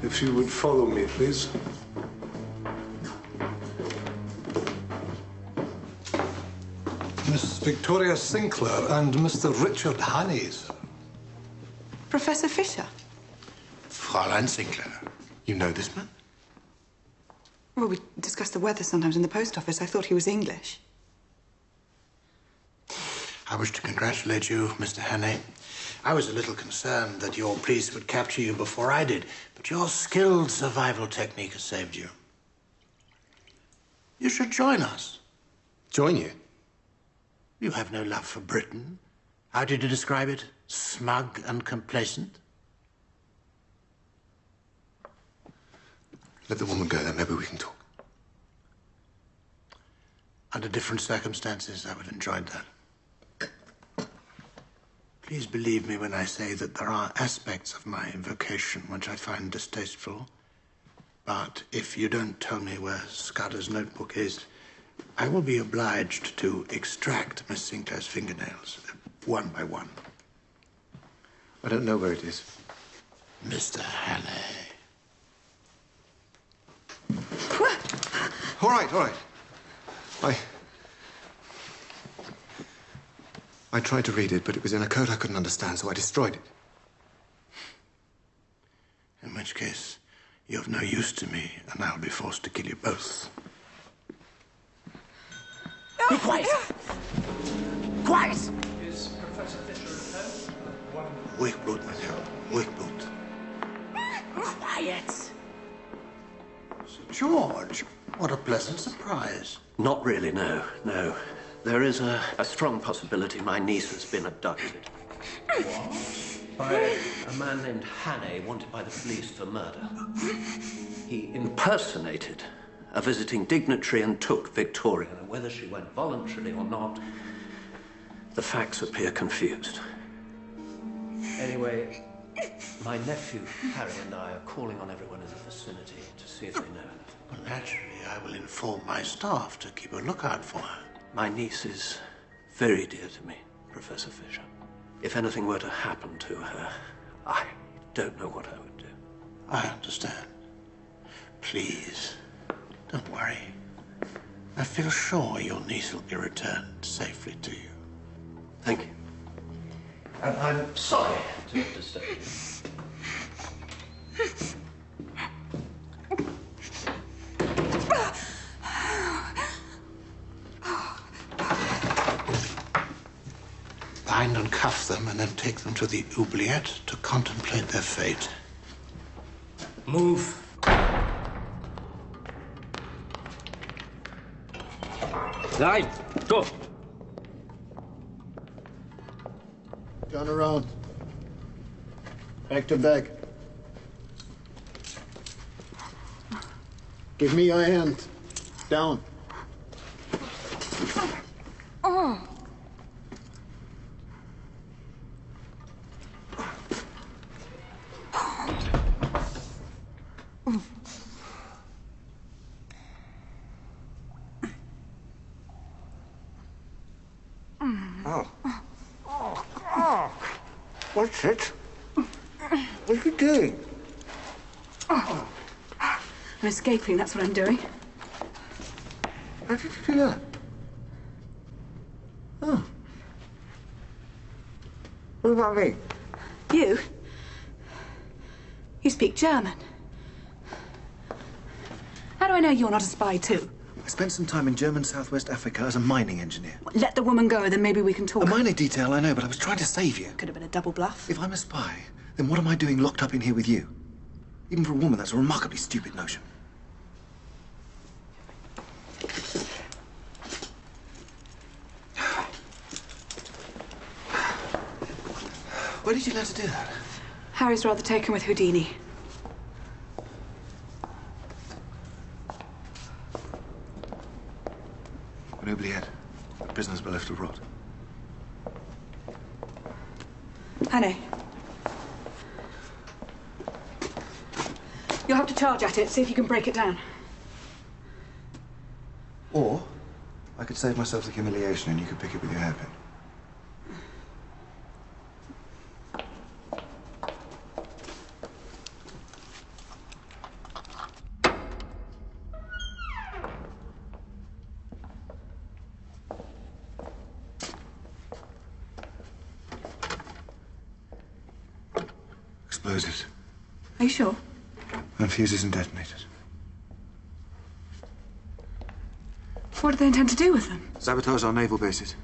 If you would follow me, please. Miss Victoria Sinclair and Mr. Richard Hannays. Professor Fisher? Fräulein Sinclair. You know this man? Well, we discuss the weather sometimes in the post office. I thought he was English. I wish to congratulate you, Mr. Hannay. I was a little concerned that your police would capture you before I did, but your skilled survival technique has saved you. You should join us. Join you? You have no love for Britain. How did you describe it? Smug and complacent? Let the woman go, then maybe we can talk. Under different circumstances, I would have enjoyed that. Please believe me when I say that there are aspects of my invocation which I find distasteful. But if you don't tell me where Scudder's notebook is, I will be obliged to extract Miss Sinclair's fingernails, one by one. I don't know where it is. Mr. Hannay. All right, all right. I tried to read it, but it was in a code I couldn't understand, so I destroyed it. In which case, you're of no use to me, and I'll be forced to kill you both. Be quiet! Quiet! Is Professor Fisher at home? Weak blood, my dear. Weak blood. Quiet! Sir George, what a pleasant surprise. Not really, no. There is a strong possibility my niece has been abducted. What? By a man named Hannay, wanted by the police for murder. He impersonated a visiting dignitary and took Victoria. And whether she went voluntarily or not, the facts appear confused. Anyway, my nephew, Harry, and I are calling on everyone in the vicinity to see if they know anything. Well, naturally, I will inform my staff to keep a lookout for her. My niece is very dear to me, Professor Fisher. If anything were to happen to her, I don't know what I would do. I understand. Please, don't worry. I feel sure your niece will be returned safely to you. Thank you. And I'm sorry to have disturbed you. Bind and cuff them and then take them to the oubliette to contemplate their fate. Move. Line, go. Turn around. Back to back. Give me your hand. Down. Oh. What's it? What are you doing? I'm escaping, that's what I'm doing. How did you do that? Oh. What about me? You speak German. How do I know you're not a spy too? I spent some time in German Southwest Africa as a mining engineer. Let the woman go, then maybe we can talk. A minor detail, I know, but I was trying to save you. Could have been a double bluff. If I'm a spy, then what am I doing locked up in here with you? Even for a woman, that's a remarkably stupid notion. Where did you learn to do that? Harry's rather taken with Houdini. An oubliette. The prisoners were left to rot. Hannay. You'll have to charge at it, see if you can break it down. Or I could save myself the humiliation and you could pick it with your hairpin. explosives. Are you sure? And fuses and detonators. What do they intend to do with them? Sabotage our naval bases.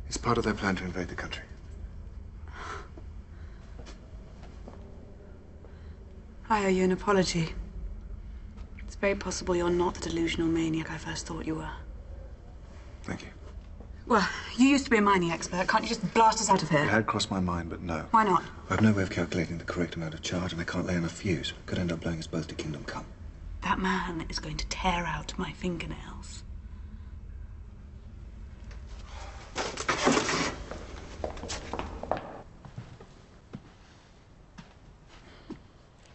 It's part of their plan to invade the country. I owe you an apology. It's very possible you're not the delusional maniac I first thought you were. Thank you. Well, you used to be a mining expert. Can't you just blast us out of It here? had crossed my mind, but no. Why not? I have no way of calculating the correct amount of charge, and I can't lay enough fuse. Could end up blowing us both to kingdom come. That man is going to tear out my fingernails.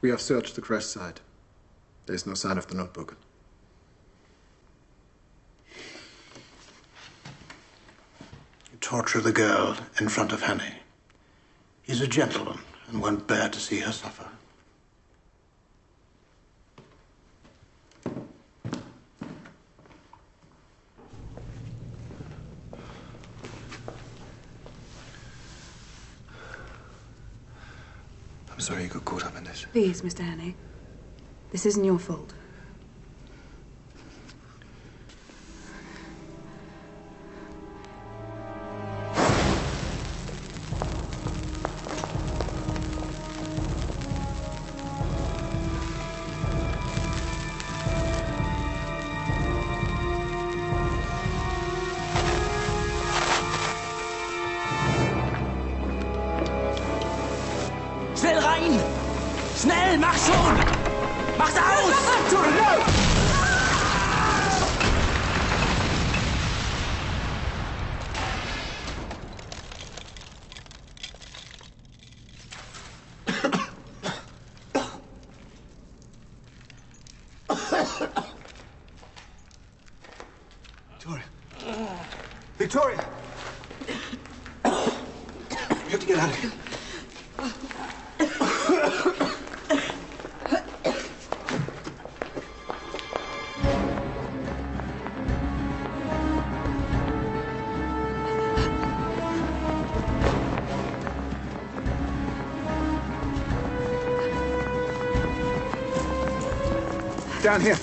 We have searched the crash site. There's no sign of the notebook. You torture the girl in front of Hanny. He's a gentleman and won't bear to see her suffer. I'm sorry you got caught up in this. Please, Mr. Hannay. This isn't your fault. Schnell rein! Schnell, mach schon! Mach's aus! Victoria! Victoria! We have to get out of here. Down here.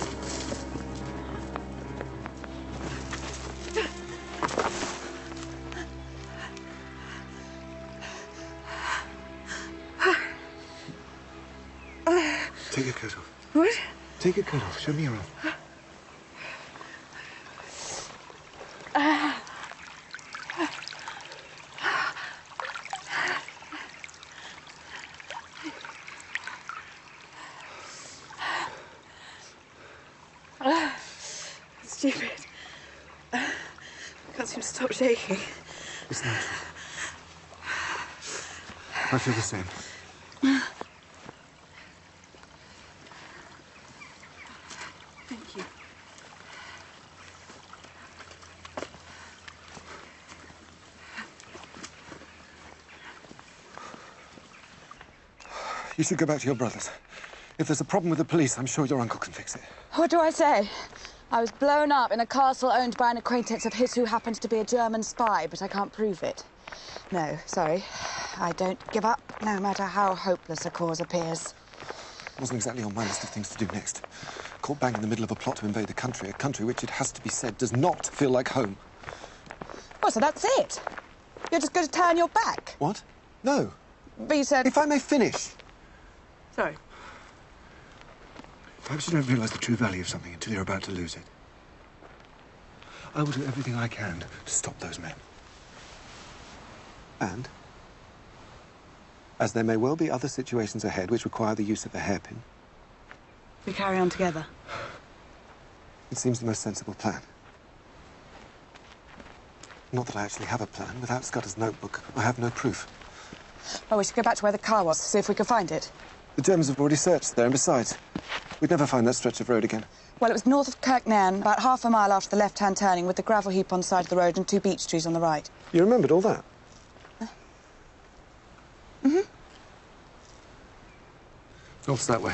Take your coat off. What? Take your coat off. Show me your arm. Stupid. I can't seem to stop shaking. It's natural. I feel the same. Thank you. You should go back to your brothers. If there's a problem with the police, I'm sure your uncle can fix it. What do I say? I was blown up in a castle owned by an acquaintance of his who happens to be a German spy, but I can't prove it. No, sorry. I don't give up, no matter how hopeless a cause appears. It wasn't exactly on my list of things to do next. Caught bang in the middle of a plot to invade the country, a country which, it has to be said, does not feel like home. Oh, so that's it? You're just going to turn your back? What? No. But you said... If I may finish. Sorry. Perhaps you don't realize the true value of something until you're about to lose it. I will do everything I can to stop those men. And, as there may well be other situations ahead which require the use of a hairpin, We carry on together. it seems the most sensible plan. Not that I actually have a plan. Without Scudder's notebook, I have no proof. Oh, we should go back to where the car was, see if we can find it. The Germans have already searched there, and besides, we'd never find that stretch of road again. Well, it was north of Kirknairn, about half a mile after the left-hand turning, with the gravel heap on the side of the road and 2 beech trees on the right. You remembered all that? Mm-hmm. North's that way.